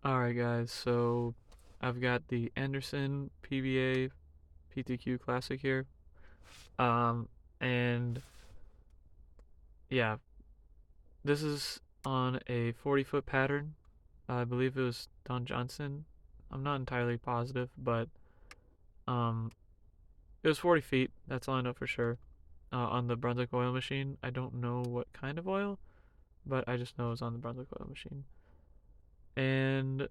Alright guys, so I've got the Anderson PBA PTQ Classic here. Um, and yeah, this is on a 40-foot pattern. I believe it was Don Johnson. I'm not entirely positive, but um, it was 40 feet. That's all I know for sure. On the Brunswick oil machine. I don't know what kind of oil, but I just know it was on the Brunswick oil machine. And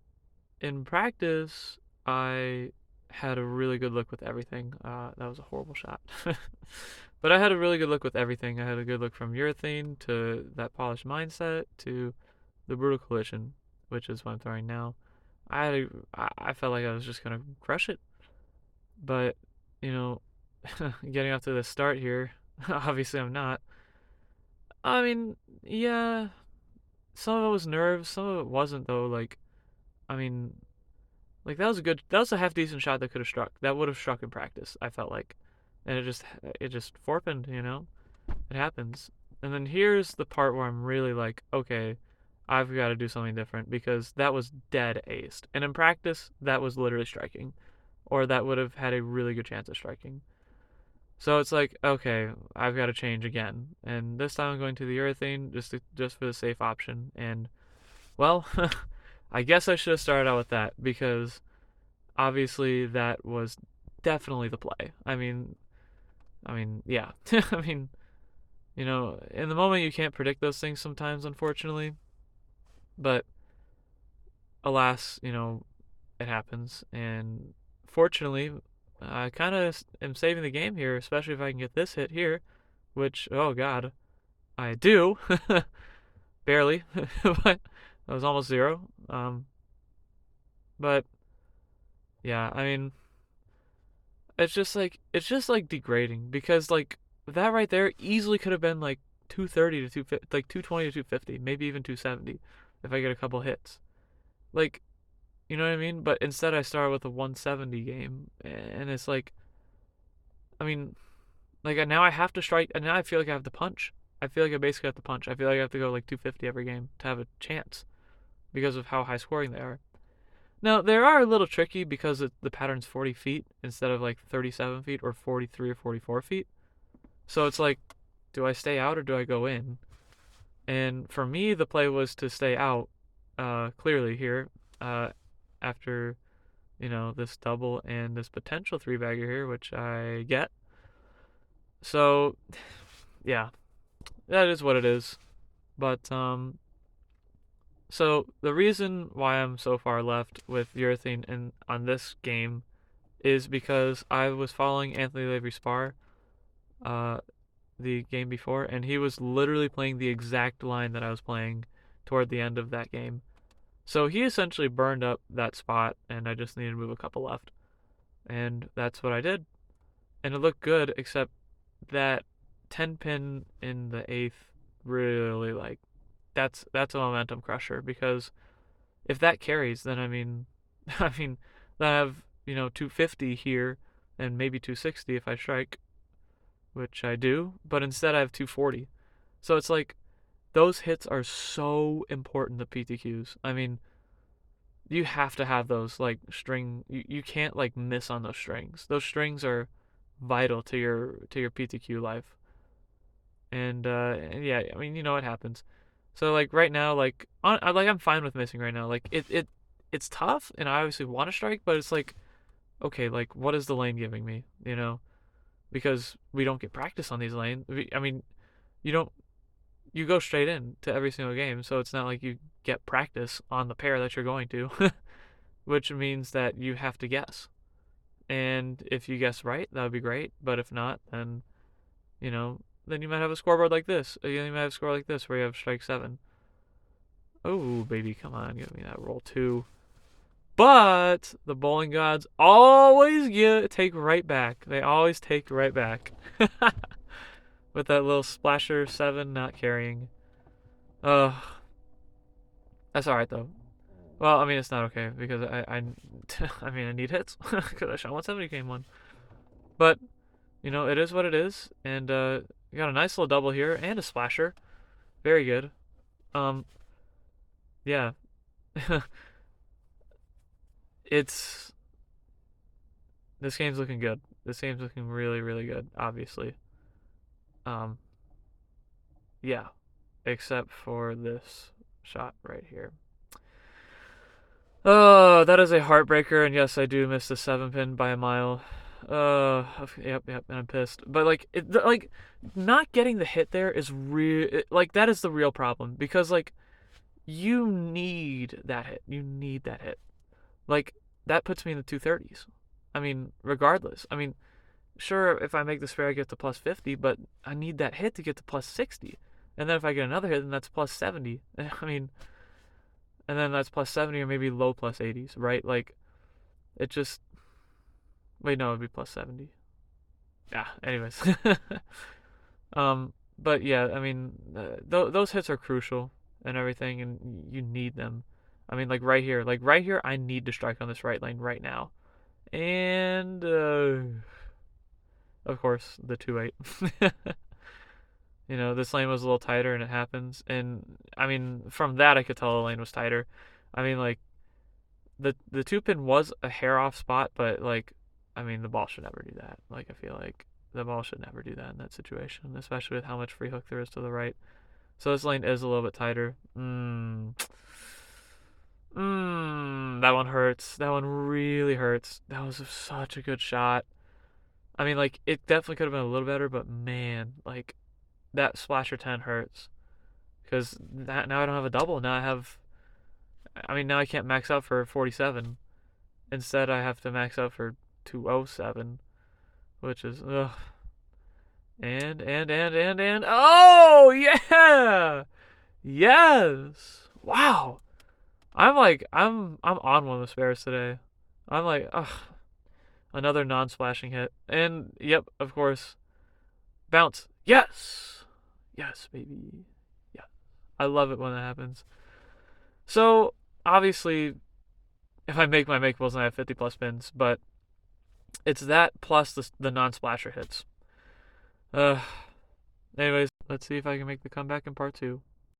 in practice, I had a really good look with everything. That was a horrible shot. But I had a really good look with everything. I had a good look from urethane to that polished mindset to the brutal collision, which is what I'm throwing now. I felt like I was just gonna crush it, but you know, getting off to the start here, obviously I'm not. I mean, yeah, some of it was nerves, some of it wasn't though. I mean, that was a half decent shot that could have struck. That would have struck in practice, I felt like. And it just forpened, It happens. And then here's the part where I'm really like, okay, I've got to do something different because that was dead aced. And in practice, that was literally striking. Or that would have had a really good chance of striking. So it's like, okay, I've got to change again. And this time I'm going to the urethane just for the safe option. And well, I guess I should have started out with that because obviously that was definitely the play. Yeah. I mean, in the moment you can't predict those things sometimes, unfortunately. But alas, it happens. And fortunately, I kind of am saving the game here, especially if I can get this hit here, which, oh god, I do. Barely. But that was almost zero. But yeah, I mean, it's just like degrading because like that right there easily could have been like 230 to 250, like 220 to 250, maybe even 270 if I get a couple hits. Like, you know what I mean? But instead I start with a 170 game and it's like, I mean, like now I have to strike and now I feel like I have to punch. I feel like I basically have to punch. I feel like I have to go like 250 every game to have a chance because of how high scoring they are. Now, they are a little tricky because the pattern's 40 feet instead of like 37 feet or 43 or 44 feet. So it's like, do I stay out or do I go in? And for me, the play was to stay out, clearly here, after, this double and this potential three bagger here, which I get. So, yeah, that is what it is. But, so the reason why I'm so far left with urethane in on this game is because I was following Anthony Levy's spar, uh, the game before, and he was literally playing the exact line that I was playing toward the end of that game. So he essentially burned up that spot, and I just needed to move a couple left, and that's what I did, and it looked good, except that 10 pin in the eighth really that's a momentum crusher because if that carries, then I mean, then I have 250 here and maybe 260 if I strike, which I do, but instead I have 240. So it's like those hits are so important to PTQs. I mean, you have to have those like string. You can't like miss on those strings. Those strings are vital to your PTQ life. And yeah, I mean, it happens. So like right now, I'm fine with missing right now. Like it's tough, and I obviously want to strike, but it's like okay, like what is the lane giving me? Because we don't get practice on these lanes. I mean, you don't you go straight in to every single game, so it's not like you get practice on the pair that you're going to, which means that you have to guess. And if you guess right, that would be great. But if not, then you know, then you might have a scoreboard like this. You might have a score like this where you have strike seven. Oh, baby, come on, give me that roll two. But the bowling gods always take right back. They always take right back. With that little splasher seven not carrying. Ugh. That's alright though. Well, I mean it's not okay because I mean I need hits because I shot 170 game one. But it is what it is, and we got a nice little double here and a splasher. Very good. Um, yeah. it's this game's looking good. This game's looking really, really good. Obviously, um, yeah, except for this shot right here. Oh, that is a heartbreaker, and yes, I do miss the 7-pin by a mile. Yep, and I'm pissed. But like, not getting the hit there is real. Like, that is the real problem because like, you need that hit. You need that hit. Like, that puts me in the 230s. I mean, regardless. I mean, sure, if I make the spare, I get to plus 50, but I need that hit to get to plus 60. And then if I get another hit, then that's plus 70. I mean, and then that's plus 70 or maybe low plus 80s, right? Like, it just. Wait, no, it'd be plus 70. Yeah, anyways. But yeah, I mean, those hits are crucial and everything, and you need them. I mean, like right here, I need to strike on this right lane right now. And, of course, the 2-8. This lane was a little tighter, and it happens. And, I mean, from that, I could tell the lane was tighter. I mean, like, the 2-pin was a hair off spot, but, like, I mean, the ball should never do that. Like, I feel like the ball should never do that in that situation, especially with how much free hook there is to the right. So this lane is a little bit tighter. That one hurts. That one really hurts. That was such a good shot. I mean, like, it definitely could have been a little better, but man, like, that splasher 10 hurts. Because now I don't have a double. Now I can't max out for 47. Instead, I have to max out for 207, which is, ugh. And. Oh, yeah! Yes! Wow. I'm on one of the spares today. I'm like, ugh, another non-splashing hit. And yep, of course, bounce. Yes, yes, baby. Yeah, I love it when that happens. So obviously, if I make my makeables, and I have 50 plus spins, but it's that plus the non-splasher hits. Uh, anyways, let's see if I can make the comeback in part 2.